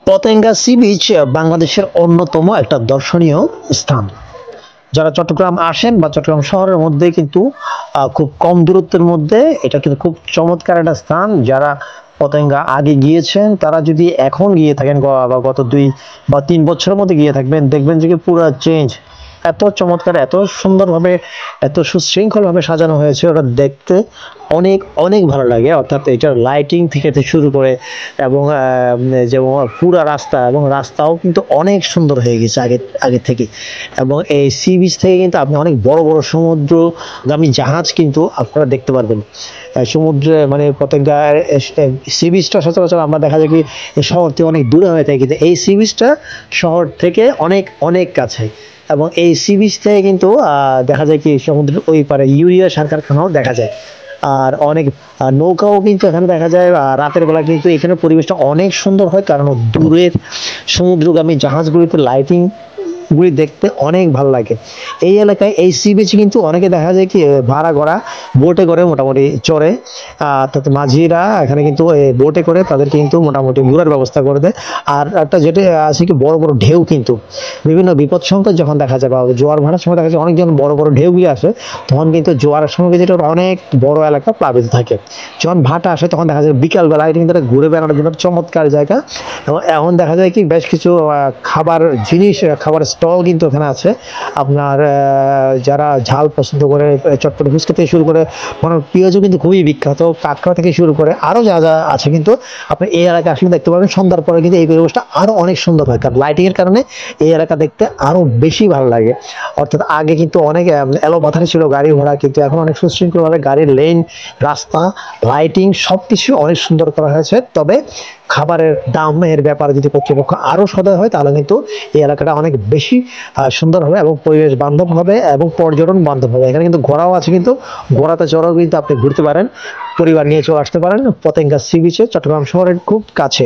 Patenga sea beach বাংলাদেশের অন্যতম একটা দর্শনীয় স্থান। যারা চট্টগ্রাম আসেন বা চট্টগ্রাম শহরের মধ্যে কিন্তু খুব কম দূরত্বের মধ্যে এটা কিন্তু খুব চমৎকার একটা স্থান। যারা পতেঙ্গা আগে গিয়েছেন তারা যদি এখন গিয়ে থাকেন বা গত 2 বা 3 বছরের মধ্যে গিয়ে থাকবেন, দেখবেন যে পুরো চেঞ্জ। এত চমৎকার, এত সুন্দরভাবে, এত সুশৃঙ্খলভাবে সাজানো হয়েছে, ওটা দেখতে অনেক অনেক ভালো লাগে। অর্থাৎ এটার লাইটিং থেকে শুরু করে এবং যেমন পুরা রাস্তা, এবং রাস্তাও কিন্তু অনেক সুন্দর হয়ে গেছে আগে আগে থেকে। এবং এই সি বিচ থেকে কিন্তু আপনি অনেক বড় বড় সমুদ্রগামী জাহাজ কিন্তু আপনারা দেখতে পারবেন। সমুদ্রে মানে পতেঙ্গার সি বিচটা সচরাচর আমরা দেখা যায় কি শহর থেকে অনেক দূরে হয়ে থাকে, কিন্তু এই সি বিচটা শহর থেকে অনেক অনেক কাছে। এবং এই সি বিচ থেকে কিন্তু দেখা যায় কি সমুদ্রের ওই পারে ইউরিয়া সার কারখানাও দেখা যায়। আর অনেক নৌকাও কিন্তু এখানে দেখা যায়। রাতের বেলা কিন্তু এখানে পরিবেশটা অনেক সুন্দর হয়, কারণ দূরের সমুদ্রগামী জাহাজগুলিতে লাইটিং গুলি দেখতে অনেক ভালো লাগে। এই এলাকায় এই সি বিচে কিন্তু অনেকে দেখা যায় কি ভাড়া করা বোটে করে মোটামুটি চড়ে। তাতে মাঝিরা এখানে কিন্তু বোটে করে তাদেরকে কিন্তু মোটামুটি ঘোরার ব্যবস্থা করে দেয়। আর একটা যেটা আছে কি বড় বড় ঢেউ কিন্তু বিভিন্ন বিপদ সংকেত যখন দেখা যায় বা জোয়ার ভাটার সময় দেখা যায় অনেকজন বড় বড় ঢেউগুলি আসে, তখন কিন্তু জোয়ারের সময় যেটা অনেক বড় এলাকা প্লাবিত থাকে। যখন ভাটা আসে তখন দেখা যায় বিকালবেলা এটা কিন্তু ঘুরে বেড়ানোর জন্য চমৎকার জায়গা। এবং এখন দেখা যায় কি বেশ কিছু খাবার জিনিস, খাবার স্টল কিন্তু এখানে আছে। আপনার যারা ঝাল পছন্দ করে, চটপটি ফুচকা থেকে শুরু করে মানে পেঁয়াজও কিন্তু খুবই বিখ্যাত, কাঁকড়া থেকে শুরু করে আরও যা যা আছে কিন্তু আপনি এই এলাকায় আসলে দেখতে পাবেন। সন্ধ্যার পরে কিন্তু এই পরিবেশটা আরও অনেক সুন্দর হয়, কারণ লাইটিংয়ের কারণে এই এলাকা দেখতে আরও বেশি ভালো লাগে। অর্থাৎ আগে কিন্তু অনেক এলোপাথারি ছিল গাড়ি ঘোড়া, কিন্তু এখন অনেক সুশৃঙ্খলভাবে গাড়ির লেন, রাস্তা, লাইটিং সব কিছু অনেক সুন্দর করা হয়েছে। তবে খাবারের দামের ব্যাপারে যদি কর্তৃপক্ষ আরও সদয় হয় তাহলে কিন্তু এই এলাকাটা অনেক বেশি সুন্দর হবে এবং পরিবেশ বান্ধব হবে এবং পর্যটন বান্ধব হবে। এখানে কিন্তু ঘোড়াও আছে, কিন্তু ঘোড়াতে চড়াও কিন্তু আপনি ঘুরতে পারেন, পরিবার নিয়ে চলে আসতে পারেন পতেঙ্গা সি বিচে, চট্টগ্রাম শহরের খুব কাছে।